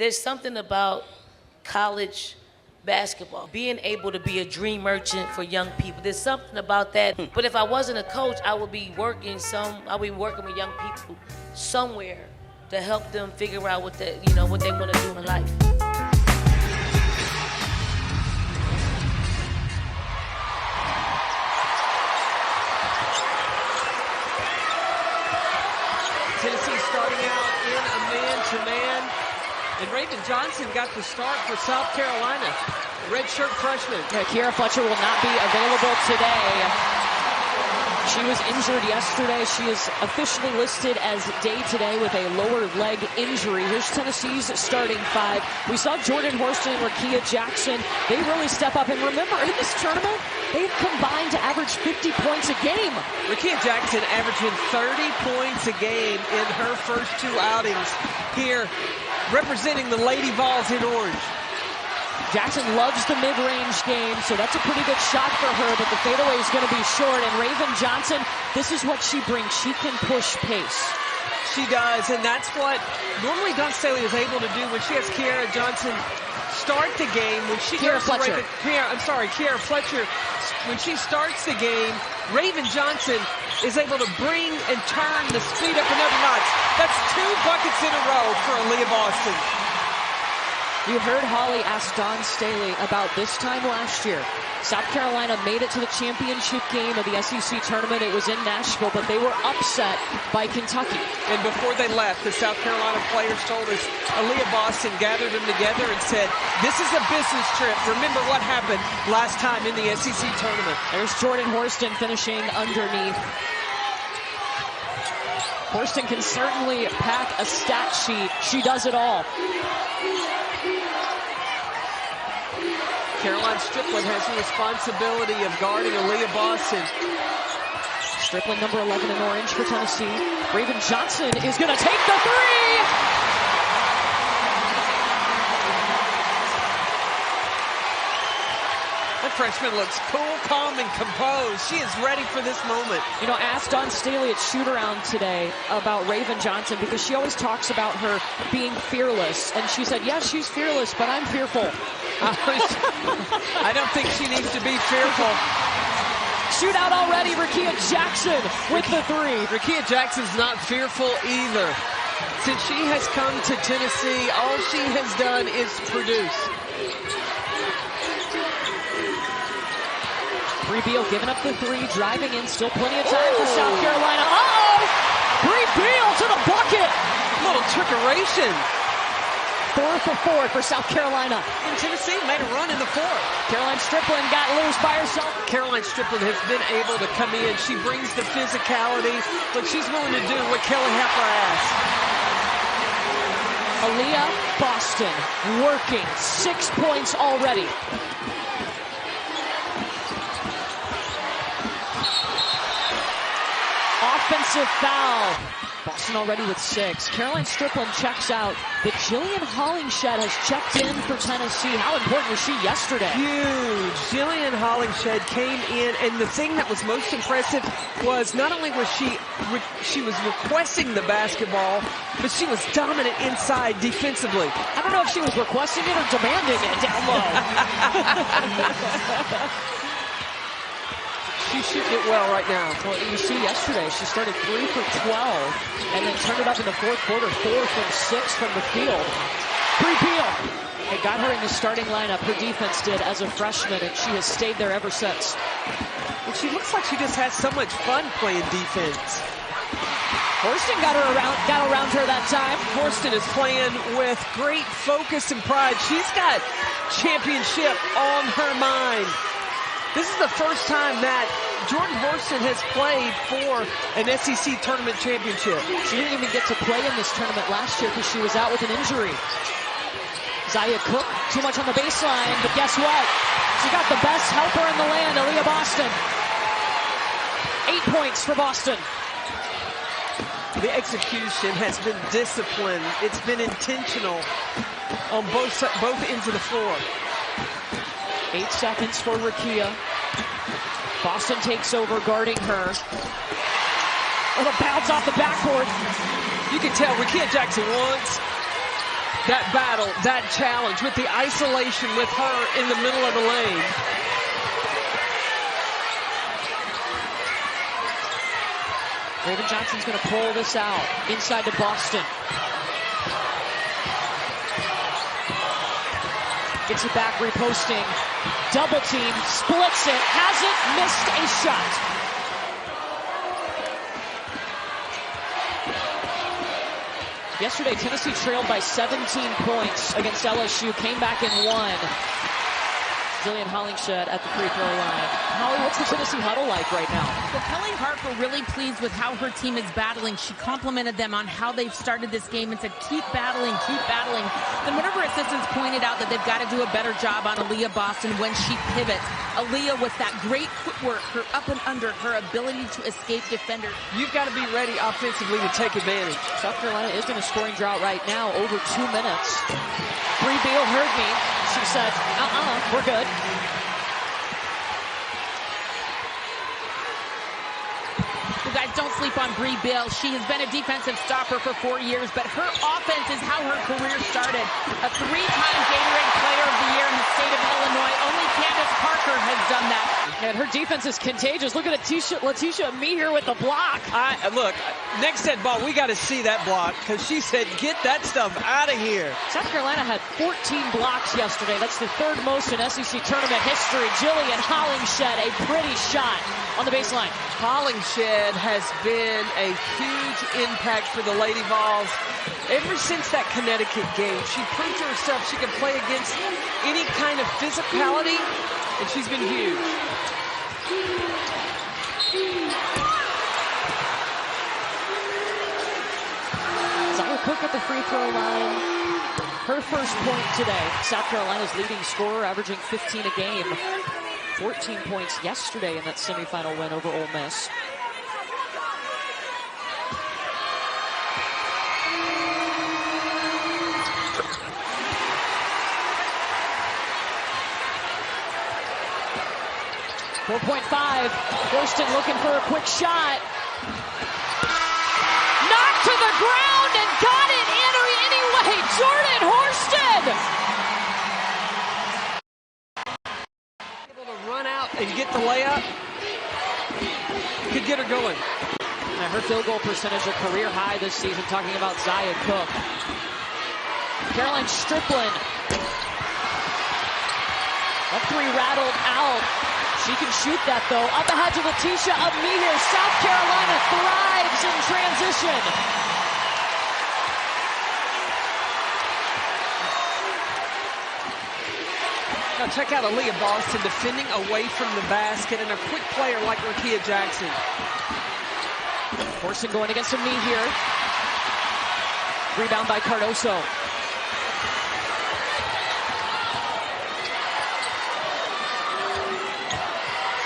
There's something about college basketball, being able to be a dream merchant for young people. There's something about that. But if I wasn't a coach, I would be working with young people somewhere to help them figure out what they want to do in life. Tennessee starting out in a man-to-man. And Raven Johnson got the start for South Carolina. Redshirt freshman. Yeah, Kiera Fletcher will not be available today. She was injured yesterday. She is officially listed as day today with a lower leg injury. Here's Tennessee's starting five. We saw Jordan Horston and Rakia Jackson. They really step up. And remember, in this tournament, they've combined to average 50 points a game. Rakia Jackson averaging 30 points a game in her first two outings here, representing the Lady Vols in orange. Jackson loves the mid-range game, so that's a pretty good shot for her, but the fadeaway is going to be short. And Raven Johnson, this is what she brings. She can push pace. She does, and that's what normally Dawn Staley is able to do when she has Kiera Johnson start the game. When she Kiera Fletcher. Kiera Fletcher. When she starts the game, Raven Johnson is able to bring and turn the speed up another notch. That's 2 buckets in a row for Aliyah Boston. You heard Holly ask Dawn Staley about this time last year. South Carolina made it to the championship game of the SEC tournament. It was in Nashville, but they were upset by Kentucky. And before they left, the South Carolina players told us Aliyah Boston gathered them together and said, this is a business trip. Remember what happened last time in the SEC tournament. There's Jordan Horston finishing underneath. Horston can certainly pack a stat sheet. She does it all. Caroline Stripling has the responsibility of guarding Aliyah Boston. Stripling, number 11 in orange for Tennessee. Raven Johnson is going to take the three! That freshman looks cool, calm, and composed. She is ready for this moment. You know, ask Dawn Staley at shoot-around today about Raven Johnson, because she always talks about her being fearless. And she said, yes, she's fearless, but I'm fearful. I don't think she needs to be fearful. Shootout already, Rakia Jackson with the three. Rakia Jackson's not fearful either. Since she has come to Tennessee, all she has done is produce. Bree Beal giving up the three, driving in, still plenty of time for South Carolina. Uh-oh! Bree Beal to the bucket! Little trickeration. 4 for South Carolina. And Tennessee made a run in the fourth. Caroline Stripling got loose by herself. Caroline Stripling has been able to come in. She brings the physicality, but she's willing to do what Kelly Hepler asks. Aliyah Boston working, 6 points already. Offensive foul. Boston already with 6. Caroline Stripling checks out, but Jillian Hollingshed has checked in for Tennessee. How important was she yesterday? Huge. Jillian Hollingshed came in, and the thing that was most impressive was not only was she was requesting the basketball, but she was dominant inside defensively. I don't know if she was requesting it or demanding it down low. She's shooting it well right now. Well, you see yesterday, she started 3 for 12 and then turned it up in the fourth quarter, 4 from 6 from the field. Bree Beal. It got her in the starting lineup. Her defense did as a freshman, and she has stayed there ever since. And she looks like she just has so much fun playing defense. Horston got around her that time. Horston is playing with great focus and pride. She's got championship on her mind. This is the first time that Jordan Horston has played for an SEC tournament championship. She didn't even get to play in this tournament last year because she was out with an injury. Zia Cooke, too much on the baseline, but guess what? She got the best helper in the land, Aliyah Boston. 8 points for Boston. The execution has been disciplined. It's been intentional on both ends of the floor. 8 seconds for Rakia. Boston takes over, guarding her. Little bounce off the backboard. You can tell Rakia Jackson wants that battle, that challenge with the isolation with her in the middle of the lane. Raven Johnson's going to pull this out inside to Boston. Gets it back, reposting. Double team, splits it, hasn't missed a shot. Yesterday, Tennessee trailed by 17 points against LSU, came back and won. Jillian Hollingshed at the free throw line. Holly, what's the Tennessee huddle like right now? Well, Kelly Harper really pleased with how her team is battling. She complimented them on how they've started this game and said, keep battling, keep battling. Then one of her assistants pointed out that they've got to do a better job on Aliyah Boston when she pivots. Aliyah with that great footwork, her up and under, her ability to escape defenders. You've got to be ready offensively to take advantage. South Carolina is in a scoring drought right now, over 2 minutes. Bree Beal heard me. She said, we're good. You guys, don't sleep on Bree Beal. She has been a defensive stopper for 4 years, but her offense is how her career started. A 3-time Gatorade Player of the Year in the state of Illinois. Only Candace Parker has done that. And her defense is contagious. Look at Letitia Me here with the block. Look, next set ball, we got to see that block because she said, get that stuff out of here. South Carolina had 14 blocks yesterday. That's the third most in SEC tournament history. Jillian Hollingshed, a pretty shot on the baseline. Hollingshed has been a huge impact for the Lady Vols. Ever since that Connecticut game, she proved to herself she can play against any kind of physicality, and she's been huge. Zia Cooke at the free throw line. Her first point today. South Carolina's leading scorer, averaging 15 a game. 14 points yesterday in that semifinal win over Ole Miss. .5. Horston looking for a quick shot. Knocked to the ground and got it in anyway. Jordan Horston. Able to run out and get the layup. Could get her going. Now her field goal percentage a career high this season, talking about Zia Cooke. Caroline Strickland. That three rattled out. She can shoot that, though. Up ahead to Letitia of me here. South Carolina thrives in transition. Now check out Aliyah Boston defending away from the basket and a quick player like Rakia Jackson. Horston going against a me here. Rebound by Cardoso.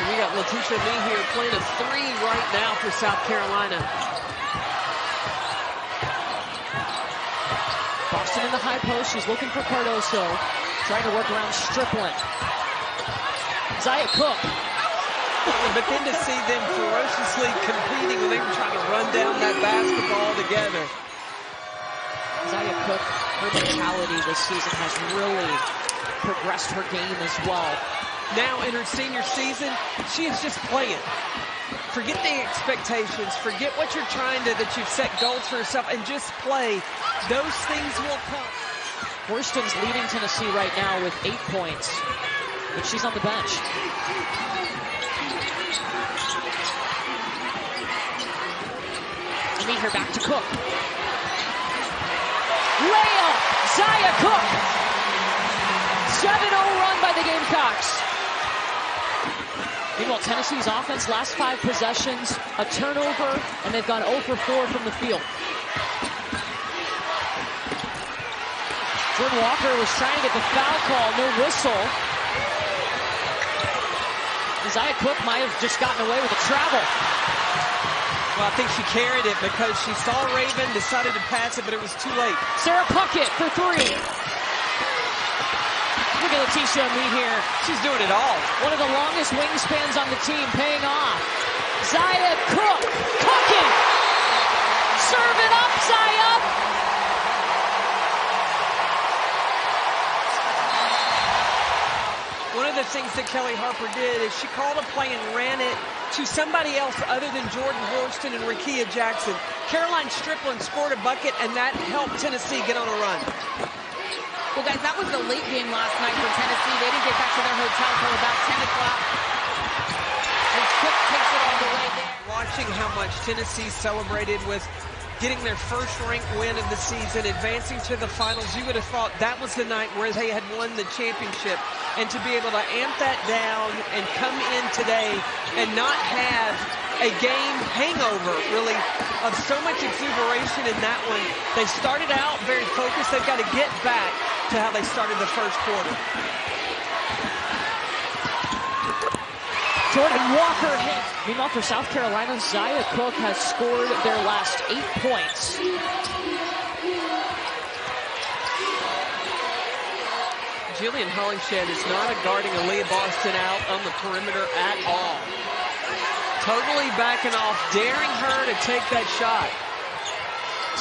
We got Letitia Me here playing a 3 right now for South Carolina. Boston in the high post. She's looking for Cardoso. Trying to work around Strickland. Zia Cooke. But then to see them ferociously competing when they were trying to run down that basketball together. Zia Cooke, her mentality this season has really progressed her game as well. Now in her senior season, she is just playing. Forget the expectations. Forget what you're trying to, that you've set goals for yourself, and just play. Those things will come. Horston's leading Tennessee right now with 8 points, but she's on the bench. I need her back to Cooke. Layup, Zia Cooke. 7-0 run by the Gamecocks. Meanwhile, Tennessee's offense, last 5 possessions, a turnover, and they've gone 0 for 4 from the field. Jordan Walker was trying to get the foul call, no whistle. Zia Cooke might have just gotten away with the travel. Well, I think she carried it because she saw Raven, decided to pass it, but it was too late. Sarah Puckett for 3. Look at Letitia Me here. She's doing it all. One of the longest wingspans on the team, paying off. Zia Cooke, cooking. Serve it up, Zia. of the things that Kelly Harper did is she called a play and ran it to somebody else other than Jordan Horston and Rickea Jackson. Caroline Strickland scored a bucket, and that helped Tennessee get on a run. Well, guys, that was the late game last night for Tennessee. They didn't get back to their hotel until about 10 o'clock. And Cooke takes it all the way there. Watching how much Tennessee celebrated with getting their first ranked win of the season, advancing to the finals, you would have thought that was the night where they had won the championship. And to be able to amp that down and come in today and not have a game hangover, really, of so much exuberation in that one. They started out very focused. They've got to get back to how they started the first quarter. Jordan Walker hit. Meanwhile, for South Carolina, Zia Cooke has scored their last 8 points. Jillian Hollingshed is not guarding Aliyah Boston out on the perimeter at all. Totally backing off, daring her to take that shot.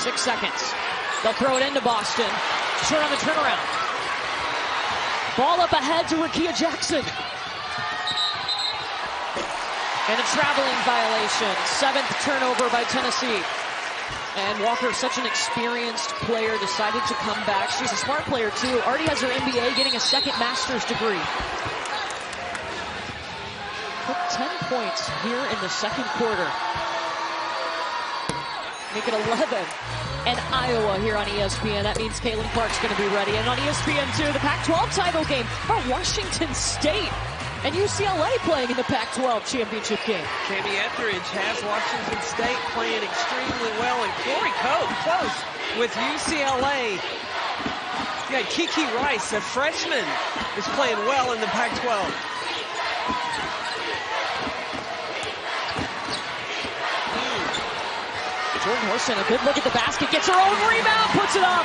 6 seconds. They'll throw it into Boston. Short on the turnaround. Ball up ahead to Rickea Jackson. And a traveling violation. 7th turnover by Tennessee. And Walker, such an experienced player, decided to come back. She's a smart player, too. Already has her MBA, getting a second master's degree. Put 10 points here in the second quarter. Make it 11. And Iowa here on ESPN. That means Caitlin Clark's going to be ready. And on ESPN, too, the Pac-12 title game. Washington State and UCLA playing in the Pac-12 championship game. Cami Etheridge has Washington State playing extremely well, and Corey Close with UCLA. You got Kiki Rice, a freshman, is playing well in the Pac-12. Jordan Horston, a good look at the basket, gets her own rebound, puts it up.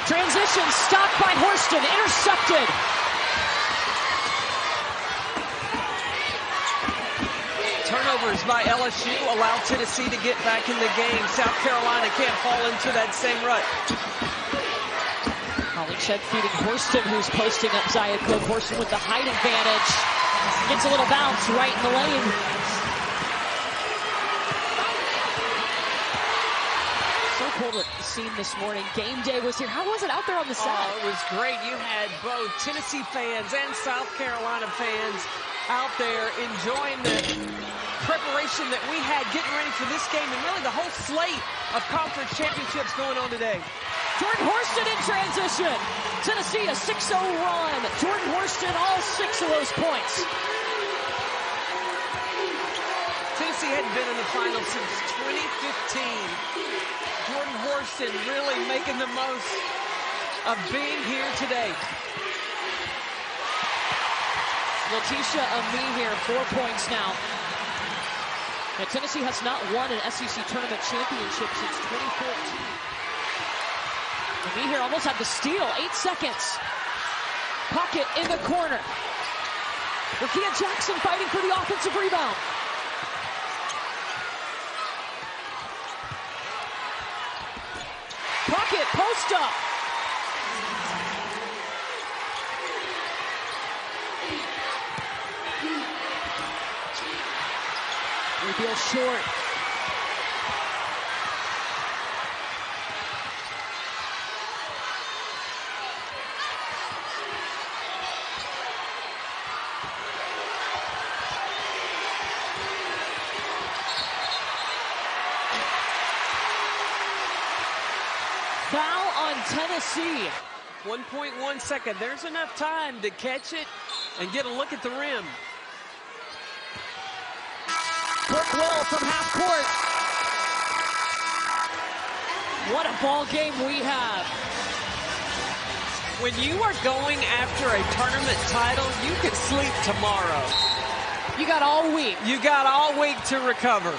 Transition stopped by Horston, intercepted. Turnovers by LSU allow Tennessee to get back in the game. South Carolina can't fall into that same rut. Hollingshed feeding Horston, who's posting up Zia Cooke. Horston with the height advantage. Gets a little bounce right in the lane. So cool to see this morning. Game day was here. How was it out there on the set? Oh, it was great. You had both Tennessee fans and South Carolina fans out there enjoying the preparation that we had getting ready for this game, and really the whole slate of conference championships going on today. Jordan Horston in transition. Tennessee a 6-0 run. Jordan Horston all 6 of those points. Tennessee hadn't been in the finals since 2015. Jordan Horston really making the most of being here today. Letitia Amie here, 4 points now. And Tennessee has not won an SEC tournament championship since 2014. Amie here almost had the steal, 8 seconds. Pocket in the corner. Rickea Jackson fighting for the offensive rebound. Pocket, post up. Reveal short. Foul on Tennessee. 1.1 second. There's enough time to catch it and get a look at the rim. Brooke Will from half court. What a ball game we have. When you are going after a tournament title, you could sleep tomorrow. You got all week. You got all week to recover.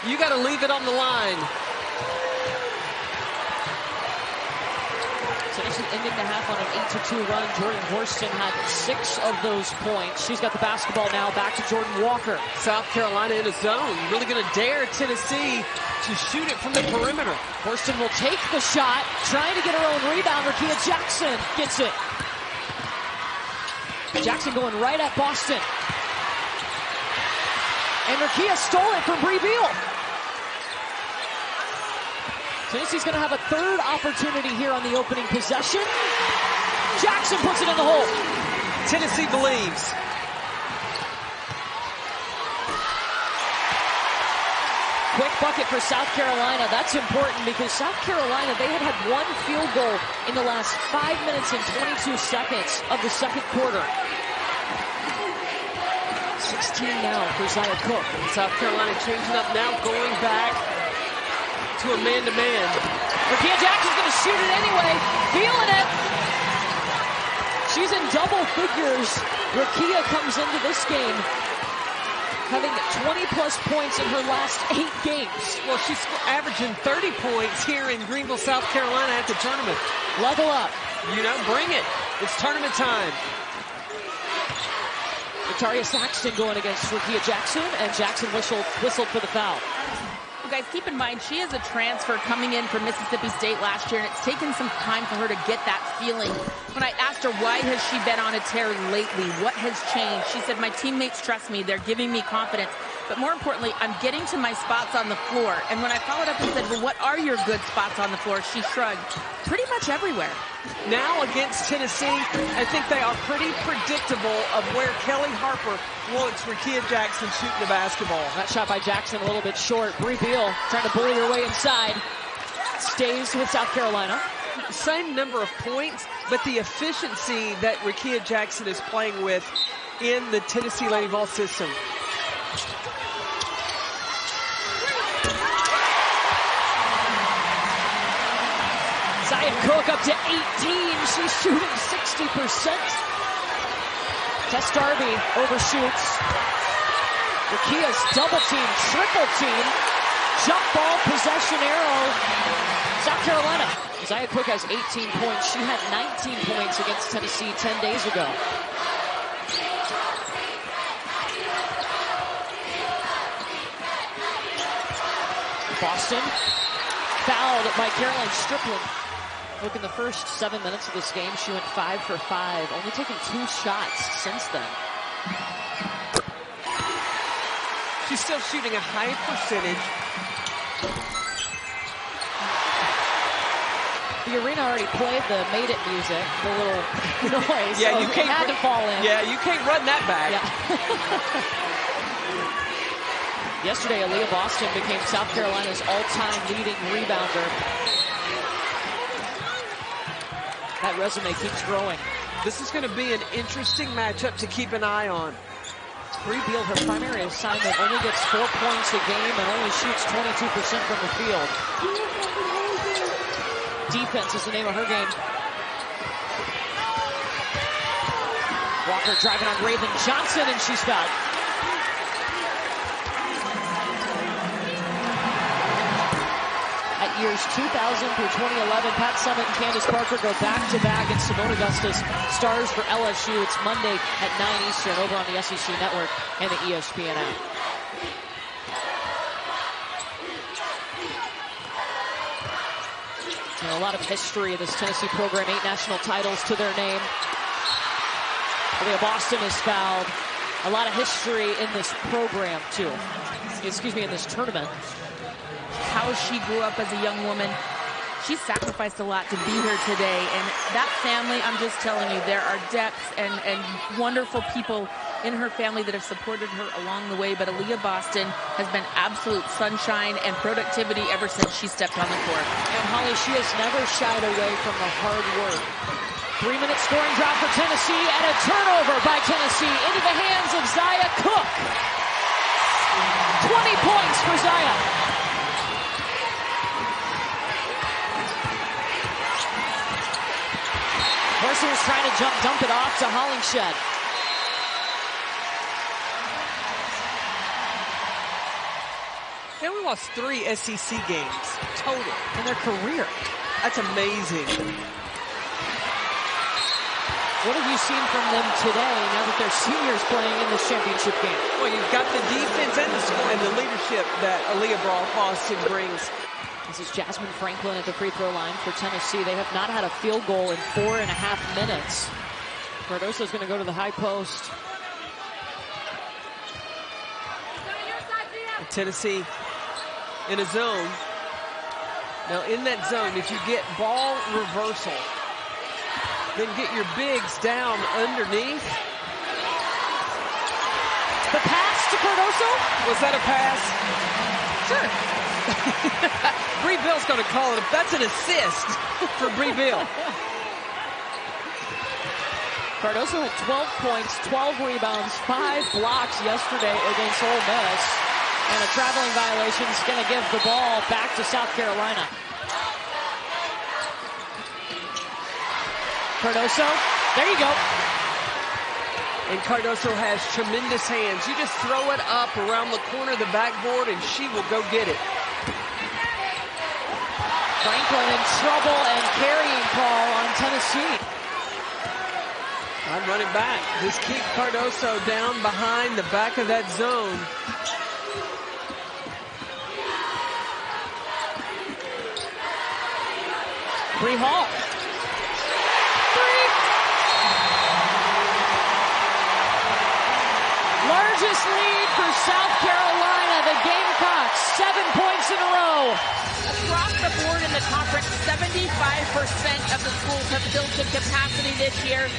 You got to leave it on the line. Tennessee ending the half on an 8-2 run. Jordan Horston had 6 of those points. She's got the basketball now. Back to Jordan Walker. South Carolina in a zone. Really going to dare Tennessee to shoot it from the perimeter. Horston will take the shot, trying to get her own rebound. Rickea Jackson gets it. Jackson going right at Boston. And Rukia stole it from GREENVILLE. Tennessee's going to have a third opportunity here on the opening possession. Jackson puts it in the hole. Tennessee believes. Quick bucket for South Carolina. That's important because South Carolina, they had one field goal in the last 5 minutes and 22 seconds of the second quarter. 16 now for Zia Cooke. South Carolina changing up now, going back to a man-to-man. Rukia Jackson's going to shoot it anyway. Feeling it. She's in double figures. Rukia comes into this game having 20-plus points in her last 8 games. Well, she's averaging 30 points here in Greenville, South Carolina at the tournament. Level up. You know, bring it. It's tournament time. Victoria Saxton going against Rukia Jackson, and Jackson whistled for the foul. Guys, keep in mind, she is a transfer coming in from Mississippi State last year, and it's taken some time for her to get that feeling. When I asked her, why has she been on a tear lately? What has changed? She said, my teammates trust me. They're giving me confidence. But more importantly, I'm getting to my spots on the floor. And when I followed up and said, well, what are your good spots on the floor? She shrugged. Pretty much everywhere. Now against Tennessee, I think they are pretty predictable of where Kelly Harper wants Rukia Jackson shooting the basketball. That shot by Jackson a little bit short. GREENVILLE trying to bully her way inside. Stays with South Carolina. Same number of points, but the efficiency that Rukia Jackson is playing with in the Tennessee Lady Ball system. Zia Cooke up to 18. She's shooting 60%. Tess Darby overshoots. Rukia's double team, triple team. Jump ball, possession arrow. South Carolina. Zia Cooke has 18 points. She had 19 points against Tennessee 10 days ago. Boston fouled by Caroline Strickland. Look, in the first 7 minutes of this game, she went 5 for 5, only taking 2 shots since then. She's still shooting a high percentage. The arena already played the Made It music, the little noise. Yeah, so you can't. It had to fall in. Yeah, you can't run that back. Yeah. Yesterday, Aliyah Boston became South Carolina's all-time leading rebounder. That resume keeps growing. This is going to be an interesting matchup to keep an eye on. GREENVILLE, her primary assignment, only gets 4 points a game and only shoots 22% from the field. Defense is the name of her game. Walker driving on Raven Johnson, and she's fouled. At years 2000 through 2011, Pat Summitt and Candace Parker go back-to-back, and Simone Augustus stars for LSU. It's Monday at 9 Eastern over on the SEC Network and the ESPN app. You know, a lot of history of this Tennessee program, 8 national titles to their name. Aliyah Boston is fouled. A lot of history in this program, too. Excuse me, in this tournament. How she grew up as a young woman. She sacrificed a lot to be here today. And that family, I'm just telling you, there are depths and wonderful people in her family that have supported her along the way. But Aliyah Boston has been absolute sunshine and productivity ever since she stepped on the court. And Holly, she has never shied away from the hard work. 3-minute scoring drop for Tennessee and a turnover by Tennessee into the hands of Zia Cooke. 20 points for Zia. Horson was trying to dump it off to Hollingshed. They only lost 3 SEC games total In their career. That's amazing. What have you seen from them today now that they're seniors playing in this championship game? Well, you've got the defense and the score and the leadership that Aliyah Boston brings. This is Jasmine Franklin at the free throw line for Tennessee. They have not had a field goal in 4.5 minutes. Cardoso's going to go to the high post. Tennessee in a zone. Now in that zone, if you get ball reversal, then get your bigs down underneath. The pass to Cardoso? Was that a pass? Sure. GREENVILLE's going to call it. That's an assist for GREENVILLE. Cardoso had 12 points, 12 rebounds, 5 blocks yesterday against Ole Miss. And a traveling violation is going to give the ball back to South Carolina. Cardoso, there you go. And Cardoso has tremendous hands. You just throw it up around the corner of the backboard and she will go get it. Franklin in trouble and carrying call on Tennessee. I'm running back. Just keep Cardoso down behind the back of that zone. Bree Hall. Largest lead for South Carolina. The Gamecocks, 7 points in a row. Across the board in the conference, 75% of the schools have filled to capacity this year.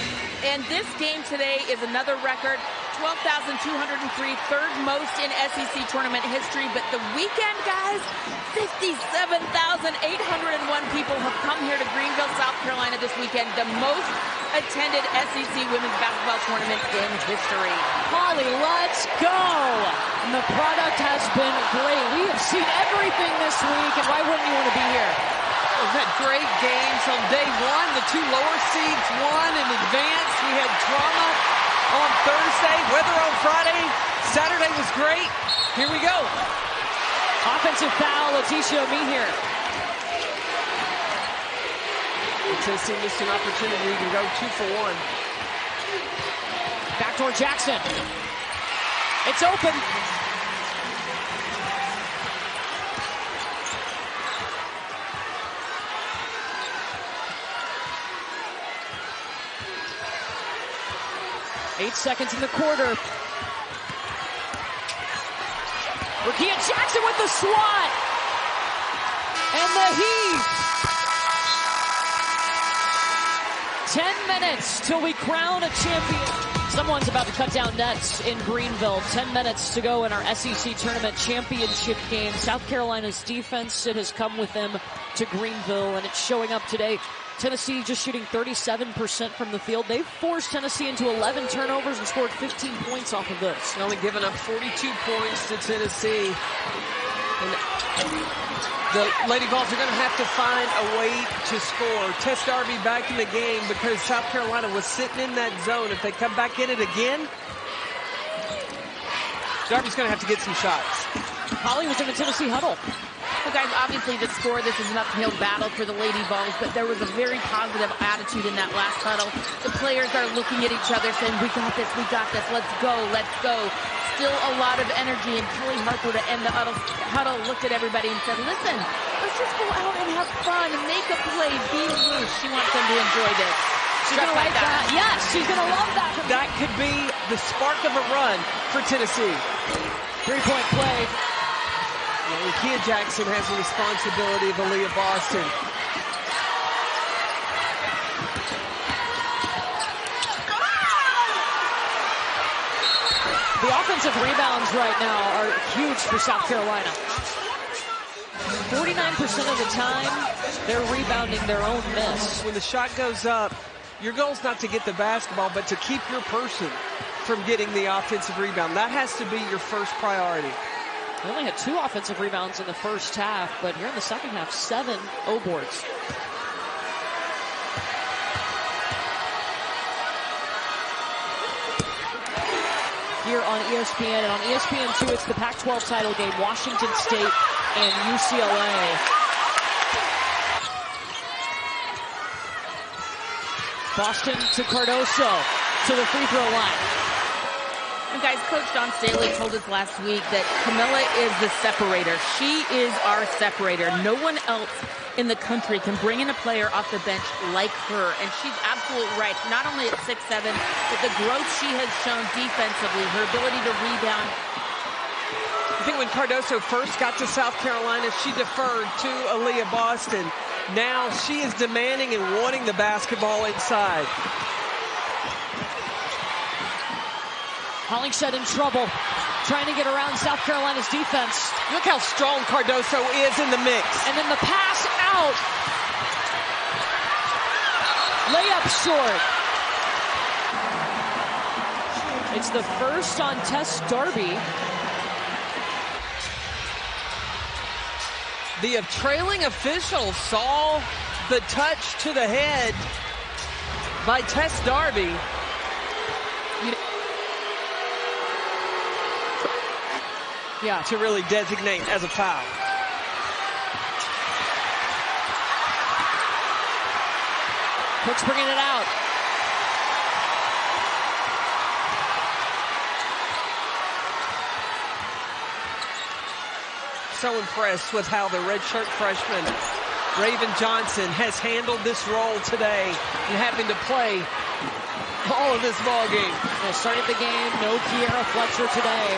And this game today is another record, 12,203, third most in SEC tournament history. But the weekend, guys, 57,801 people have come here to Greenville, South Carolina this weekend, the most attended SEC women's basketball tournament in history. Holly, let's go! And the product has been great. We have seen everything this week, and why wouldn't you want to be here? We've had great games on day one. The two lower seeds won in advance. We had drama on Thursday, weather on Friday. Saturday was great. Here we go. Offensive foul, Leticia Mehier. Tennessee missed an opportunity to go 2 for 1. Backdoor Jackson. It's open. Eight seconds in the quarter. Rakia Jackson with the swat. And the heave. 10 minutes till we crown a champion. Someone's about to cut down nets in Greenville. 10 minutes to go in our SEC tournament championship game. South Carolina's defense, it has come with them to Greenville, and it's showing up today. Tennessee just shooting 37% from the field. They've forced Tennessee into 11 turnovers and scored 15 points off of this. Only giving up 42 points to Tennessee. And the Lady Vols are going to have to find a way to score. Tess Darby back in the game because South Carolina was sitting in that zone. If they come back in it again, Darby's going to have to get some shots. Holly was in the Tennessee huddle. Well, guys, obviously the score, this is an uphill battle for the Lady Vols, but there was a very positive attitude in that last huddle. The players are looking at each other saying, we got this, let's go, let's go. Still a lot of energy, and Kelly Harper to end the huddle looked at everybody and said, listen, let's just go out and have fun, make a play, be loose. She wants them to enjoy this. She's going to like that. Yes, she's going to love that. That could be the spark of a run for Tennessee. 3-point play. Rakia Jackson has the responsibility of Aliyah Boston. The offensive rebounds right now are huge for South Carolina. 49% of the time, they're rebounding their own miss. When the shot goes up, your goal is not to get the basketball, but to keep your person from getting the offensive rebound. That has to be your first priority. They only had 2 offensive rebounds in the first half, but here in the second half, 7 O-boards. Here on ESPN, and on ESPN2, it's the Pac-12 title game, Washington State and UCLA. Boston to Cardoso to the free throw line. And guys, Coach Dawn Staley told us last week that Camilla is the separator. She is our separator. No one else in the country can bring in a player off the bench like her. And she's absolutely right. Not only at 6'7", but the growth she has shown defensively, her ability to rebound. I think when Cardoso first got to South Carolina, she deferred to Aliyah Boston. Now she is demanding and wanting the basketball inside. Hollingshead in trouble, trying to get around South Carolina's defense. Look how strong Cardoso is in the mix. And then the pass out. Layup short. It's the first on Tess Darby. The trailing official saw the touch to the head by Tess Darby. Yeah, to really designate as a foul. Cooke's bringing it out. So impressed with how the redshirt freshman Raven Johnson has handled this role today and having to play all of this ball game. Started the game, no Kiera Fletcher today.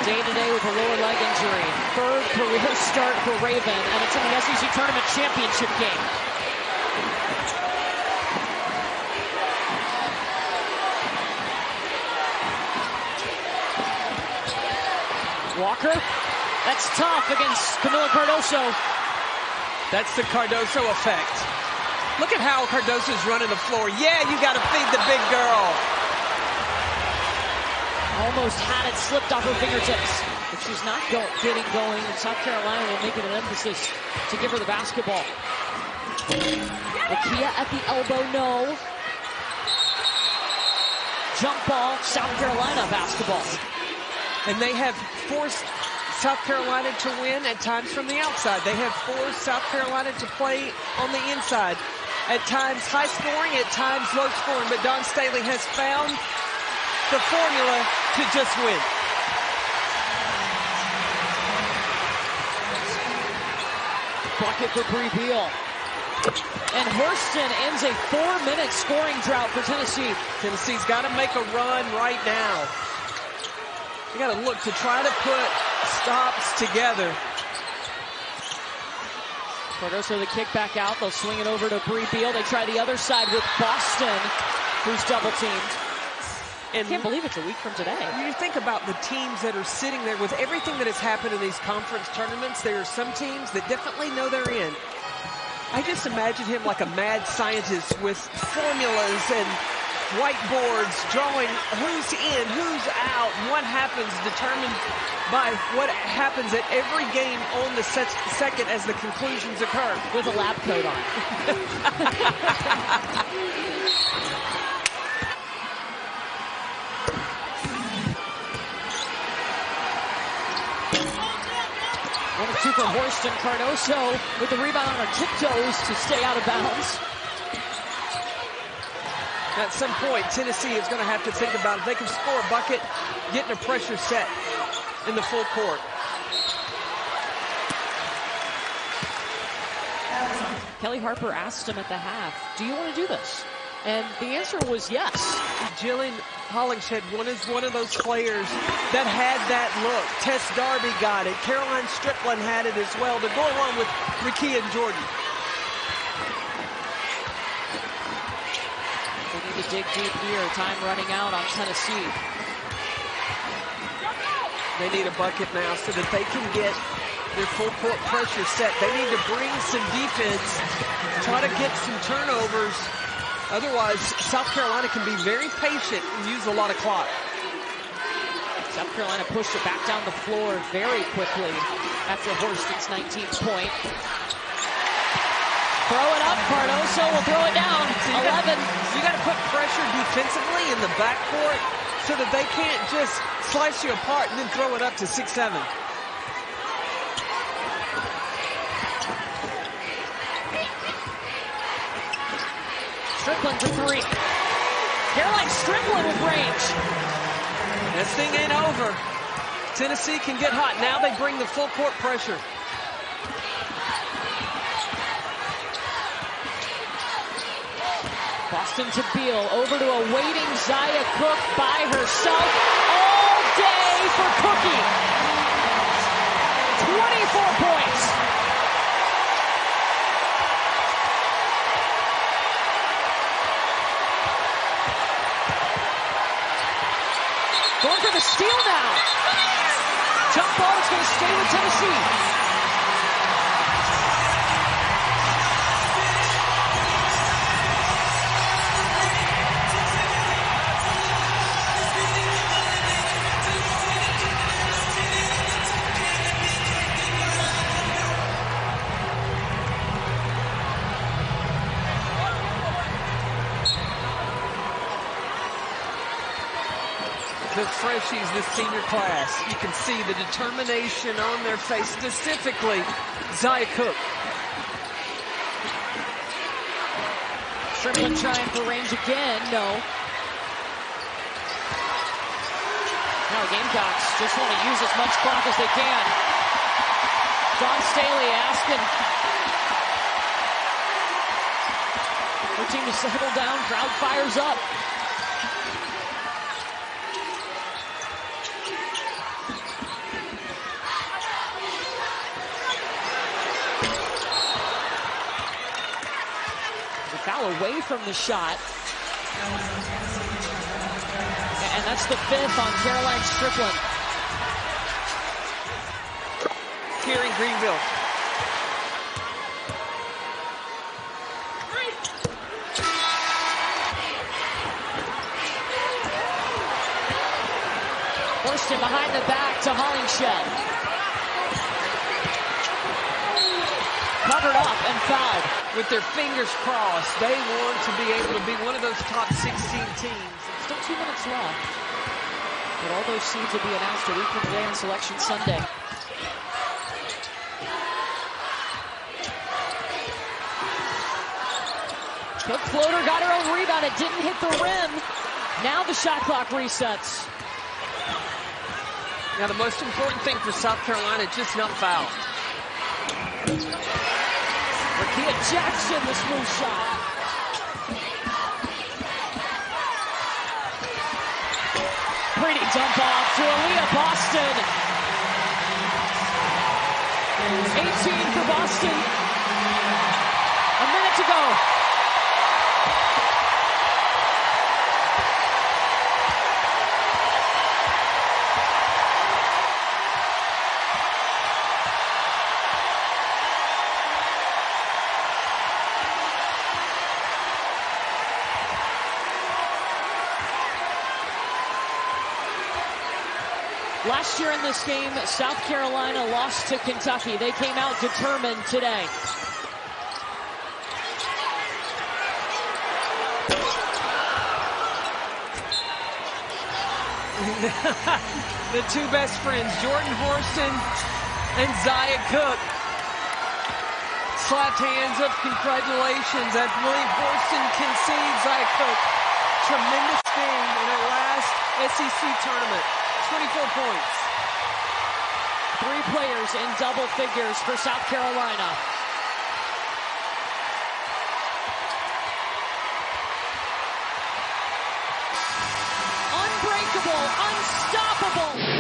Day-to-day with a lower leg injury. Third career start for Raven, and it's in the SEC Tournament Championship game. Walker, that's tough against Camila Cardoso. That's the Cardoso effect. Look at how Cardoso's running the floor. Yeah, you got to feed the big girl. Almost had it slipped off her fingertips. If she's not getting going, and South Carolina will make it an emphasis to give her the basketball. Lakia at the elbow, no. Jump ball, South Carolina basketball. And they have forced South Carolina to win at times from the outside. They have forced South Carolina to play on the inside. At times high scoring, at times low scoring. But Dawn Staley has found the formula to just win. Bucket for Bree Beal. And Hurston ends a 4-minute scoring drought for Tennessee. Tennessee's got to make a run right now. You got to look to try to put stops together. Cardoso the kick back out. They'll swing it over to Bree Beal. They try the other side with Boston, who's double teamed. And I can't believe it's a week from today. You think about the teams that are sitting there with everything that has happened in these conference tournaments. There are some teams that definitely know they're in. I just imagine him like a mad scientist with formulas and whiteboards drawing who's in, who's out, what happens, determined by what happens at every game on the second as the conclusions occur. With a lab coat on. One of two for Hurston. Cardoso with the rebound on her tiptoes to stay out of bounds. At some point, Tennessee is going to have to think about if they can score a bucket, getting a pressure set in the full court. Kelly Harper asked him at the half, do you want to do this? And the answer was yes. Jillian Hollingshead is one of those players that had that look. Tess Darby got it. Caroline Strickland had it as well. To go along with Rickea and Jordan. They need to dig deep here. Time running out on Tennessee. They need a bucket now so that they can get their full court pressure set. They need to bring some defense, try to get some turnovers. Otherwise, South Carolina can be very patient and use a lot of clock. South Carolina pushed it back down the floor very quickly after Hurston's 19th point. Throw it up, Cardoso will throw it down. So 11. You got to put pressure defensively in the backcourt so that they can't just slice you apart and then throw it up to 6-7. Strickland for three. Caroline Strickland with range. This thing ain't over. Tennessee can get hot. Now they bring the full court pressure. Boston to Beal, over to a waiting Zia Cooke by herself. All day for Cookie. 24 points. Going for the steal now. Jump ball is going to stay with Tennessee. The freshies, this senior class, you can see the determination on their face, specifically Zia Cooke. Strickland trying for range again, no. Now Gamecocks just want to use as much clock as they can. Dawn Staley asking her team to settle down, crowd fires up. Foul away from the shot. And that's the 5th on Caroline Strickland. Here in Greenville. Boston behind the back to Hollingshed. Covered up and fouled. With their fingers crossed, they want to be able to be one of those top 16 teams. Still 2 minutes left. But all those seeds will be announced a week from today on Selection Sunday. Cooke floater, got her own rebound. It didn't hit the rim. Now the shot clock resets. Now the most important thing for South Carolina is just not foul. Rakia Jackson, the smooth shot. Pretty dump off to Aliyah Boston. 18 for Boston. A minute to go. Last year in this game, South Carolina lost to Kentucky. They came out determined today. The two best friends, Jordan Horston and Zia Cooke. Slapped hands of congratulations as William Horston concedes Zia Cooke. Tremendous game in her last SEC tournament. 24 points. 3 players in double figures for South Carolina. Unbreakable, unstoppable.